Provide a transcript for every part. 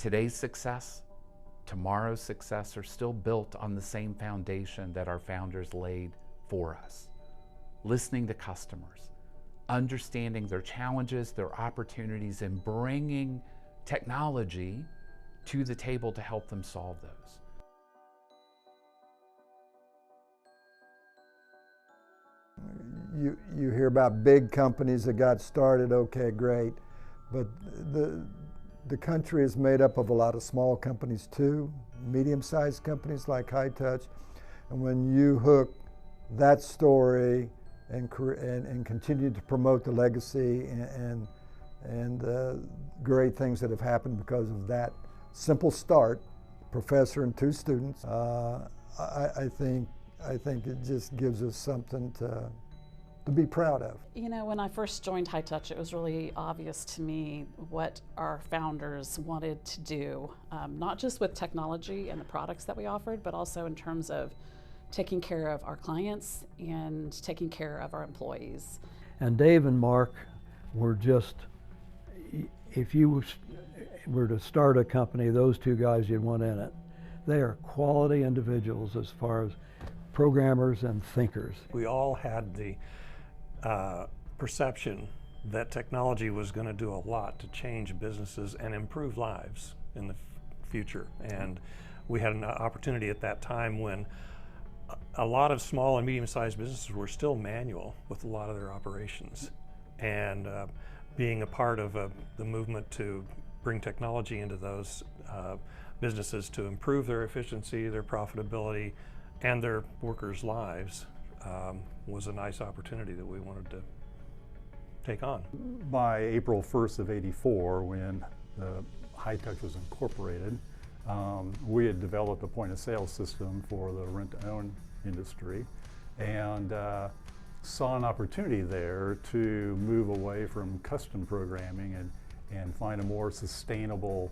Today's success, tomorrow's success are still built on the same foundation that our founders laid for us. Listening to customers, understanding their challenges, their opportunities, and bringing technology to the table to help them solve those. You hear about big companies that got started, okay, great, but the country is made up of a lot of small companies too, medium-sized companies like High Touch, and when you hook that story and continue to promote the legacy and great things that have happened because of that simple start, professor and 2 students, I think it just gives us something to be proud of. You know, when I first joined High Touch, it was really obvious to me what our founders wanted to do, not just with technology and the products that we offered, but also in terms of taking care of our clients and taking care of our employees. And Dave and Mark were just, if you were to start a company, those 2 guys you'd want in it. They are quality individuals as far as programmers and thinkers. We all had the perception that technology was going to do a lot to change businesses and improve lives in the future. And we had an opportunity at that time when a lot of small and medium-sized businesses were still manual with a lot of their operations. And being a part of the movement to bring technology into those businesses to improve their efficiency, their profitability, and their workers' lives was a nice opportunity that we wanted to take on. By April 1st of '84, when High Touch was incorporated, we had developed a point-of-sale system for the rent-to-own industry, and saw an opportunity there to move away from custom programming and find a more sustainable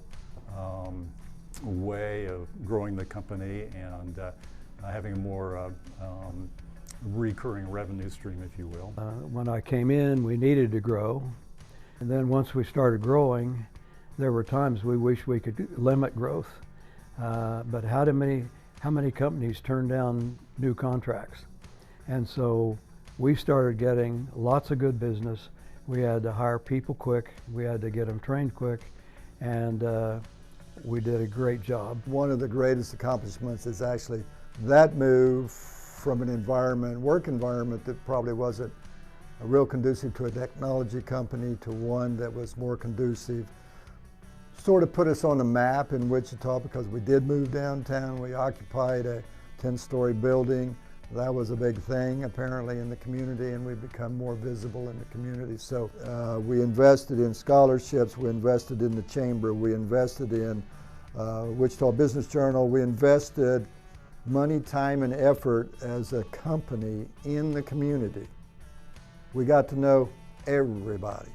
way of growing the company and having a more recurring revenue stream, if you will. When I came in, we needed to grow. And then once we started growing, there were times we wished we could limit growth. But how many companies turn down new contracts? And so we started getting lots of good business. We had to hire people quick. We had to get them trained quick. And we did a great job. One of the greatest accomplishments is actually that move from an work environment that probably wasn't real conducive to a technology company to one that was more conducive. Sort of put us on the map in Wichita because we did move downtown. We occupied a 10-story building. That was a big thing apparently in the community, and we've become more visible in the community. So we invested in scholarships, we invested in the chamber, we invested in Wichita Business Journal, we invested money, time, and effort as a company in the community. We got to know everybody.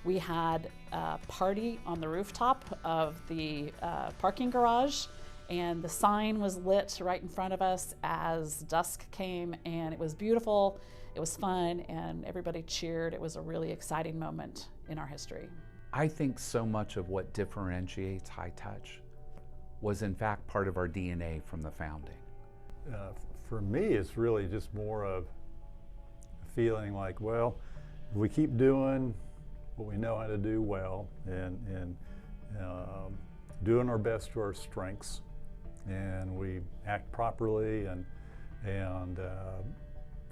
We had a party on the rooftop of the parking garage, and the sign was lit right in front of us as dusk came, and it was beautiful, it was fun, and everybody cheered. It was a really exciting moment in our history. I think so much of what differentiates High Touch was in fact part of our DNA from the founding. For me, it's really just more of feeling like, well, if we keep doing what we know how to do well and doing our best to our strengths, and we act properly and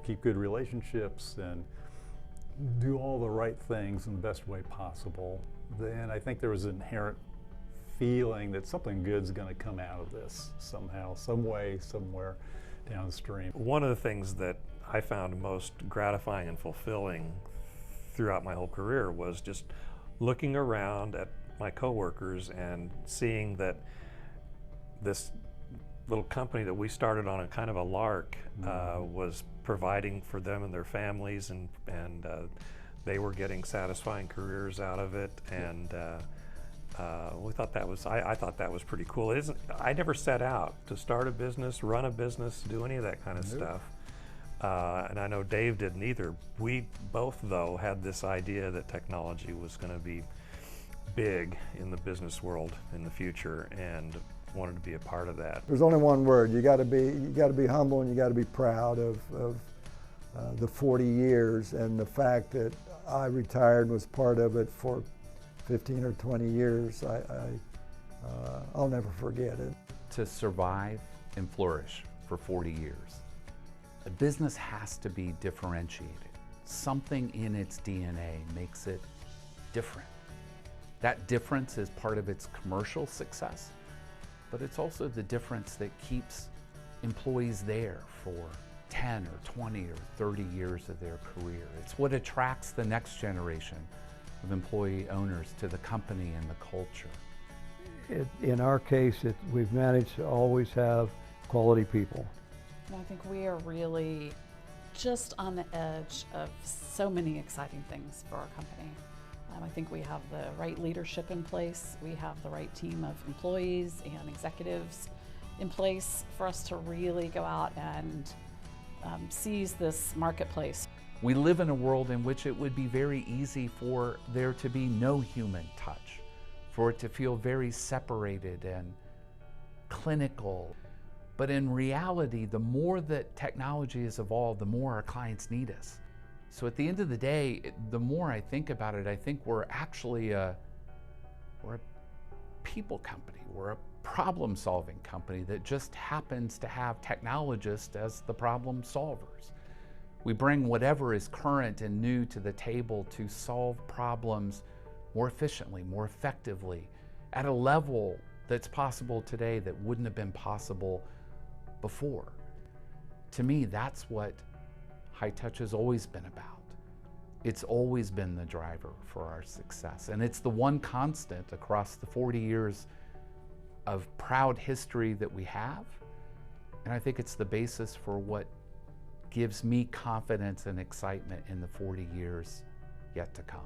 keep good relationships and do all the right things in the best way possible, then I think there was an inherent feeling that something good's going to come out of this somehow, some way, somewhere downstream. One of the things that I found most gratifying and fulfilling throughout my whole career was just looking around at my coworkers and seeing that this little company that we started on a kind of a lark was providing for them and their families, and they were getting satisfying careers out of it, and we thought that was, I thought that was pretty cool. I never set out to start a business, run a business, do any of that kind of stuff. And I know Dave didn't either. We both, though, had this idea that technology was going to be big in the business world in the future, and wanted to be a part of that. There's only one word. You got to be humble, and you got to be proud of the 40 years and the fact that I retired and was part of it for 15 or 20 years. I'll never forget it. To survive and flourish for 40 years, a business has to be differentiated. Something in its DNA makes it different. That difference is part of its commercial success, but it's also the difference that keeps employees there for 10 or 20 or 30 years of their career. It's what attracts the next generation of employee owners to the company and the culture. In our case, we've managed to always have quality people. And I think we are really just on the edge of so many exciting things for our company. I think we have the right leadership in place. We have the right team of employees and executives in place for us to really go out and seize this marketplace. We live in a world in which it would be very easy for there to be no human touch, for it to feel very separated and clinical. But in reality, the more that technology has evolved, the more our clients need us. So at the end of the day, the more I think about it, I think we're actually we're a people company. We're a problem-solving company that just happens to have technologists as the problem solvers. We bring whatever is current and new to the table to solve problems more efficiently, more effectively, at a level that's possible today that wouldn't have been possible before. To me, that's what High Touch has always been about. It's always been the driver for our success, and it's the one constant across the 40 years of proud history that we have, and I think it's the basis for what gives me confidence and excitement in the 40 years yet to come.